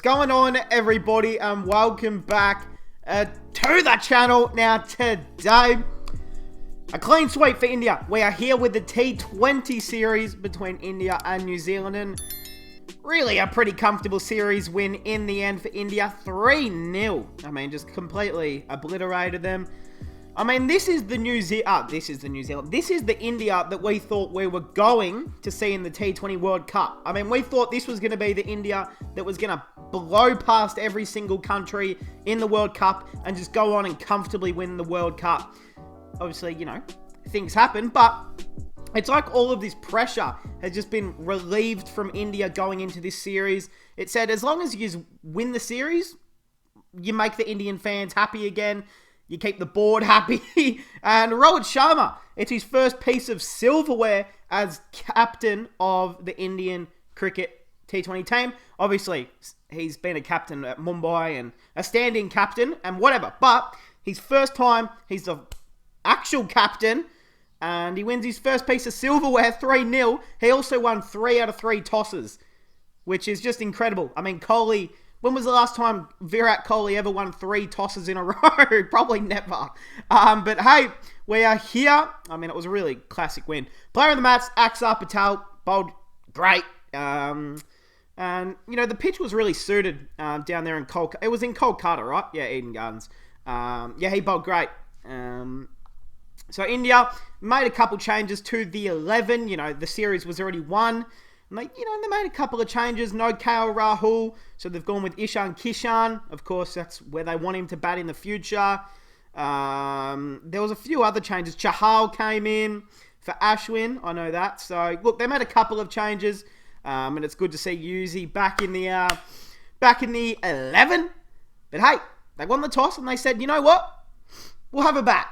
going on, everybody, and welcome back to the channel. Now, today, a clean sweep for India. We are here with the T20 series between India and New Zealand, and really a pretty comfortable series win in the end for India. 3-0. I mean, just completely obliterated them. I mean, this is the This is the India that we thought we were going to see in the T20 World Cup. I mean, we thought this was going to be the India that was going to blow past every single country in the World Cup and just go on and comfortably win the World Cup. Obviously, you know, things happen, but it's like all of this pressure has just been relieved from India going into this series. It said, as long as you win the series, you make the Indian fans happy again. You keep the board happy. And Rohit Sharma, it's his first piece of silverware as captain of the Indian cricket T20 team. Obviously, he's been a captain at Mumbai and a stand-in captain and whatever. But his first time, he's the actual captain. And he wins his first piece of silverware, 3-0. He also won 3 out of 3 tosses, which is just incredible. I mean, Kohli... When was the last time Virat Kohli ever won 3 tosses in a row? Probably never. But hey, we are here. I mean, it was a really classic win. Player of the match, Axar Patel, bowled great. And, you know, the pitch was really suited down there in Kolkata. It was in Kolkata, right? Yeah, Eden Gardens. Yeah, he bowled great. So India made a couple changes to the 11. You know, the series was already won. And they made a couple of changes. No KL Rahul, so they've gone with Ishan Kishan. Of course, that's where they want him to bat in the future. There was a few other changes. Chahal came in for Ashwin. I know that. So look, they made a couple of changes, and it's good to see Yuzi back in the 11. But hey, they won the toss and they said, you know what? We'll have a bat.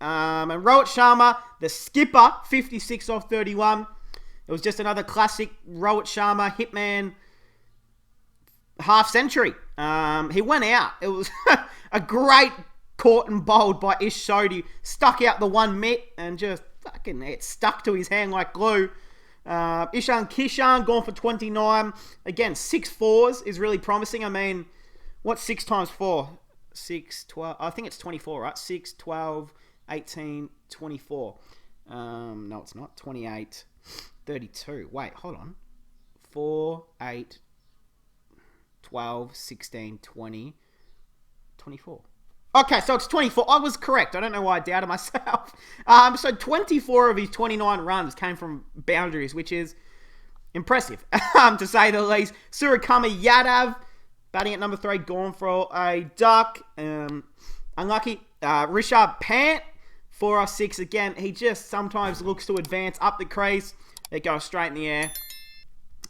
And Rohit Sharma, the skipper, 56 off 31. It was just another classic Rohit Sharma hitman half century. He went out. It was a great caught and bowled by Ish Sodhi. Stuck out the one mitt and just fucking it stuck to his hand like glue. Ishan Kishan gone for 29. Again, 6 4s is really promising. I mean, what's 6 times 4? 6, 12. I think it's 24, right? 6, 12, 18, 24. No, it's not. 28. 32. Wait, hold on. 4, 8, 12, 16, 20, 24. Okay, so it's 24. I was correct. I don't know why I doubted myself. So 24 of his 29 runs came from boundaries, which is impressive, to say the least. Suryakumar Yadav, batting at number 3, gone for a duck. Unlucky. Rishabh Pant, 4 off 6 again. He just sometimes looks to advance up the crease. They go straight in the air.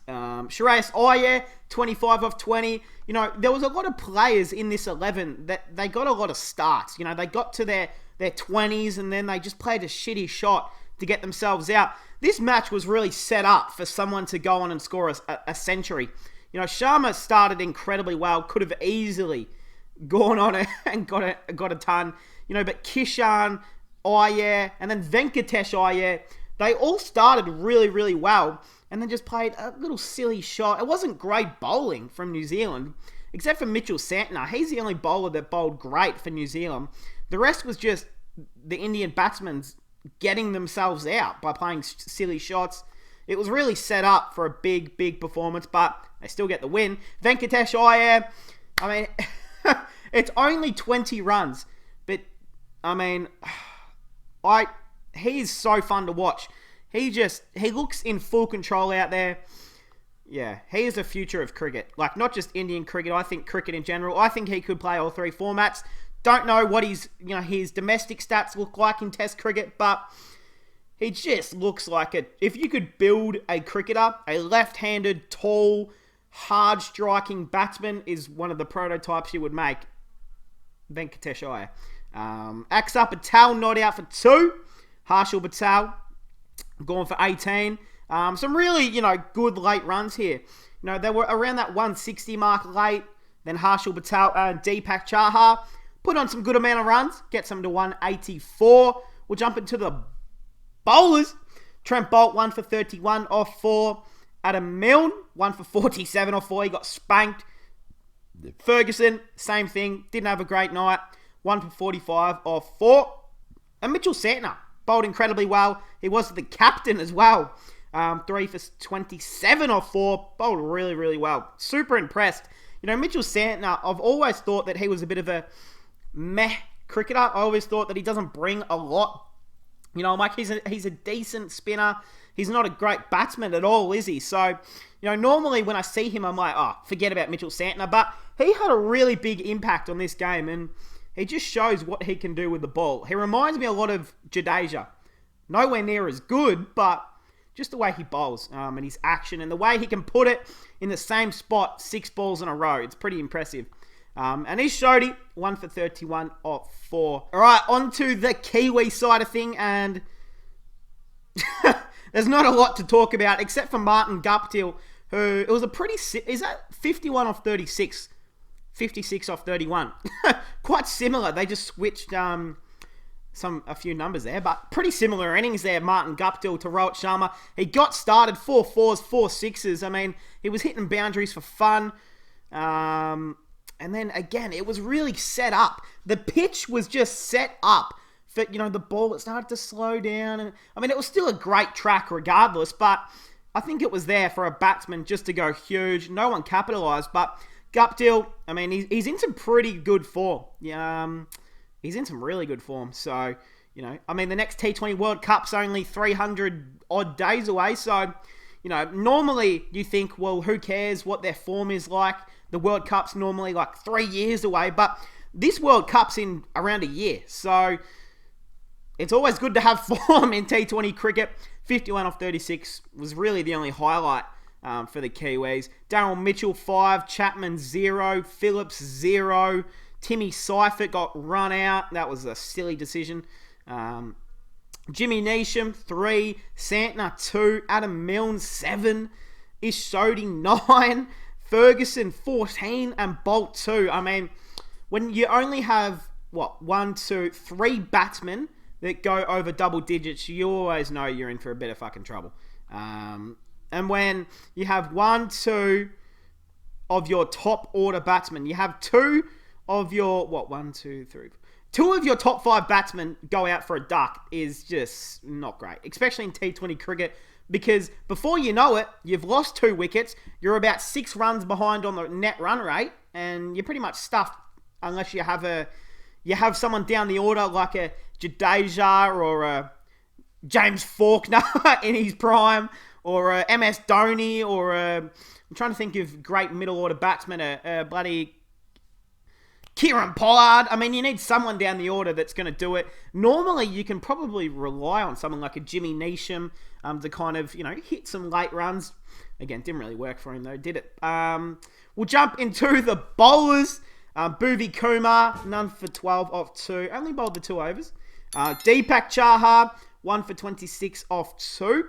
Shreyas Iyer, 25 off 20. You know, there was a lot of players in this 11 that they got a lot of starts. You know, they got to their 20s and then they just played a shitty shot to get themselves out. This match was really set up for someone to go on and score a century. You know, Sharma started incredibly well. Could have easily gone on and got a ton. You know, but Kishan, Iyer, and then Venkatesh Iyer, they all started really, really well and then just played a little silly shot. It wasn't great bowling from New Zealand, except for Mitchell Santner. He's the only bowler that bowled great for New Zealand. The rest was just the Indian batsmen getting themselves out by playing silly shots. It was really set up for a big, big performance, but they still get the win. Venkatesh Iyer, I mean, it's only 20 runs, but, I mean... he is so fun to watch. He looks in full control out there. Yeah, he is the future of cricket. Like, not just Indian cricket, I think cricket in general. I think he could play all 3 formats. Don't know what his domestic stats look like in Test cricket, but he just looks like if you could build a cricketer, a left-handed, tall, hard-striking batsman is one of the prototypes you would make. Venkatesh Iyer. Axar Patel not out for 2. Harshal Patel gone for 18. Some really, good late runs here. You know, they were around that 160 mark late. Then Harshal Patel and Deepak Chahar put on some good amount of runs. Gets them to 184. We'll jump into the bowlers. Trent Bolt, 1 for 31 off 4. Adam Milne, 1 for 47 off 4. He got spanked. Ferguson, same thing. Didn't have a great night. 1 for 45 off 4. And Mitchell Santner bowled incredibly well. He was the captain as well. 3 for 27 off 4. Bowled really, really well. Super impressed. You know, Mitchell Santner, I've always thought that he was a bit of a meh cricketer. I always thought that he doesn't bring a lot. You know, like he's a decent spinner. He's not a great batsman at all, is he? So, you know, normally when I see him, I'm like, oh, forget about Mitchell Santner. But he had a really big impact on this game, and he just shows what he can do with the ball. He reminds me a lot of Jadeja. Nowhere near as good, but just the way he bowls and his action and the way he can put it in the same spot 6 balls in a row. It's pretty impressive. And he's Shody, 1 for 31 off 4. All right, on to the Kiwi side of thing, and there's not a lot to talk about except for Martin Guptill, who, it was a pretty, is that 51 off 36? 56 off 31. Quite similar. They just switched a few numbers there, but pretty similar innings there. Martin Guptill to Rohit Sharma. He got started 4 4s, 4 6s. I mean, he was hitting boundaries for fun. And then again, it was really set up. The pitch was just set up for, you know, the ball. It started to slow down. And I mean, it was still a great track regardless, but I think it was there for a batsman just to go huge. No one capitalised, but Guptill, I mean, he's in some pretty good form. He's in some really good form. So, you know, I mean, the next T20 World Cup's only 300 odd days away. So, you know, normally you think, well, who cares what their form is like? The World Cup's normally like 3 years away, but this World Cup's in around a year. So, it's always good to have form in T20 cricket. 51 off 36 was really the only highlight for the Kiwis. Daryl Mitchell, 5. Chapman, 0. Phillips, 0. Timmy Seifert got run out. That was a silly decision. Jimmy Neesham, 3. Santner, 2. Adam Milne, 7. Ish Sodhi, 9. Ferguson, 14. And Bolt, 2. I mean, when you only have, 1, 2, 3 batsmen that go over double digits, you always know you're in for a bit of fucking trouble. And when you have 1, 2 of your top order batsmen, you have 2 of your, 1, 2, 3, 2 of your top 5 batsmen go out for a duck is just not great, especially in T20 cricket, because before you know it, you've lost 2 wickets, you're about 6 runs behind on the net run rate, and you're pretty much stuffed unless you have someone down the order like a Jadeja or a James Faulkner in his prime, or a MS Dhoni, or I'm trying to think of great middle order batsmen, a bloody Kieran Pollard. I mean, you need someone down the order that's going to do it. Normally, you can probably rely on someone like a Jimmy Neesham to kind of, you know, hit some late runs. Again, didn't really work for him though, did it? We'll jump into the bowlers. Bhuvi Kumar, none for 12 off 2. Only bowled the 2 overs. Deepak Chahar, 1 for 26 off 2.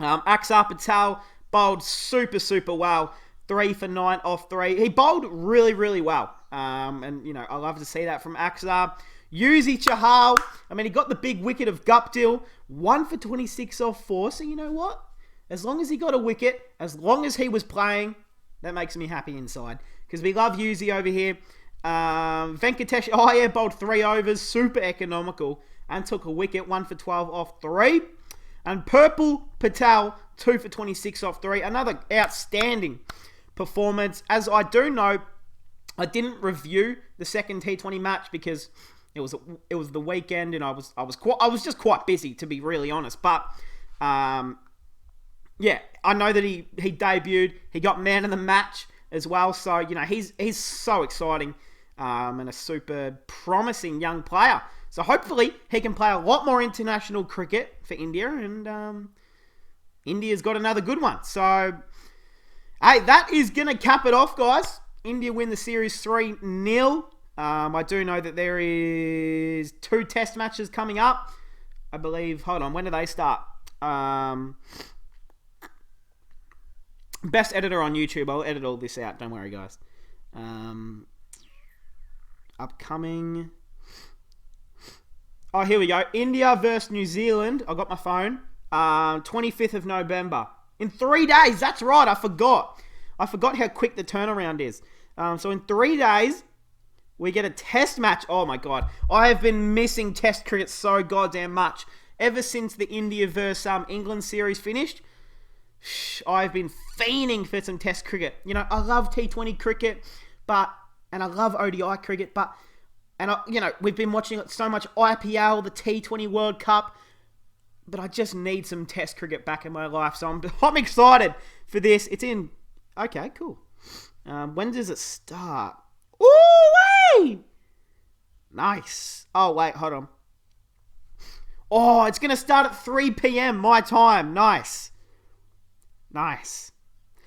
Axar Patel bowled super, super well. 3 for 9 off 3. He bowled really, really well. And, you know, I love to see that from Axar. Yuzi Chahal, I mean, he got the big wicket of Guptill. 1 for 26 off 4. So, you know what? As long as he got a wicket, as long as he was playing, that makes me happy inside. Because we love Yuzi over here. Venkatesh Iyer bowled 3 overs. Super economical. And took a wicket. 1 for 12 off 3. And Purple Patel, 2 for 26 off 3. Another outstanding performance. As I do know, I didn't review the second T20 match because it was the weekend and I was just quite busy, to be really honest. But yeah, I know that he debuted. He got man of the match as well. So, you know, he's so exciting and a super promising young player. So hopefully he can play a lot more international cricket for India, and India's got another good one. So, hey, that is going to cap it off, guys. India win the series 3-0. I do know that there is 2 test matches coming up. I believe, hold on, when do they start? Best editor on YouTube. I'll edit all this out. Don't worry, guys. Upcoming. Oh, here we go. India versus New Zealand. I got my phone. 25th of November. In 3 days. That's right. I forgot how quick the turnaround is. So in 3 days, we get a test match. Oh my God. I have been missing test cricket so goddamn much. Ever since the India versus England series finished, I've been fiending for some test cricket. You know, I love T20 cricket, and I love ODI cricket, we've been watching so much IPL, the T20 World Cup, but I just need some test cricket back in my life. So I'm excited for this. It's in... Okay, cool. When does it start? Ooh-wee! Nice. Oh, wait, hold on. Oh, it's going to start at 3 p.m. my time. Nice.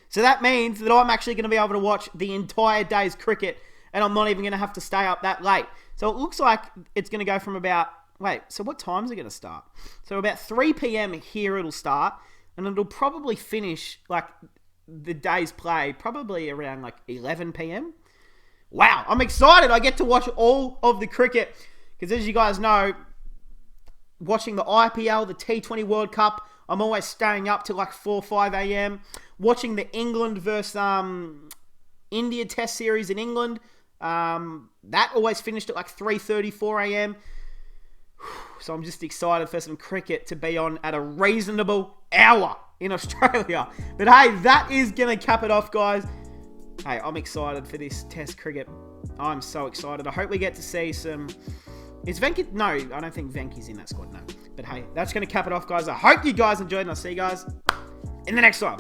So that means that I'm actually going to be able to watch the entire day's cricket, and I'm not even going to have to stay up that late. So it looks like it's going to go from about... Wait, so what time is it going to start? So about 3 p.m. here it'll start, and it'll probably finish, like, the day's play, probably around, like, 11 p.m. Wow, I'm excited. I get to watch all of the cricket, because as you guys know, watching the IPL, the T20 World Cup, I'm always staying up till like 4 or 5 a.m. Watching the England versus India Test series in England. That always finished at like 3:30, 4 a.m. So I'm just excited for some cricket to be on at a reasonable hour in Australia. But hey, that is going to cap it off, guys. Hey, I'm excited for this Test cricket. I'm so excited. I hope we get to see some... Is Venki... No, I don't think Venki's in that squad, no. But hey, that's going to cap it off, guys. I hope you guys enjoyed, and I'll see you guys in the next one.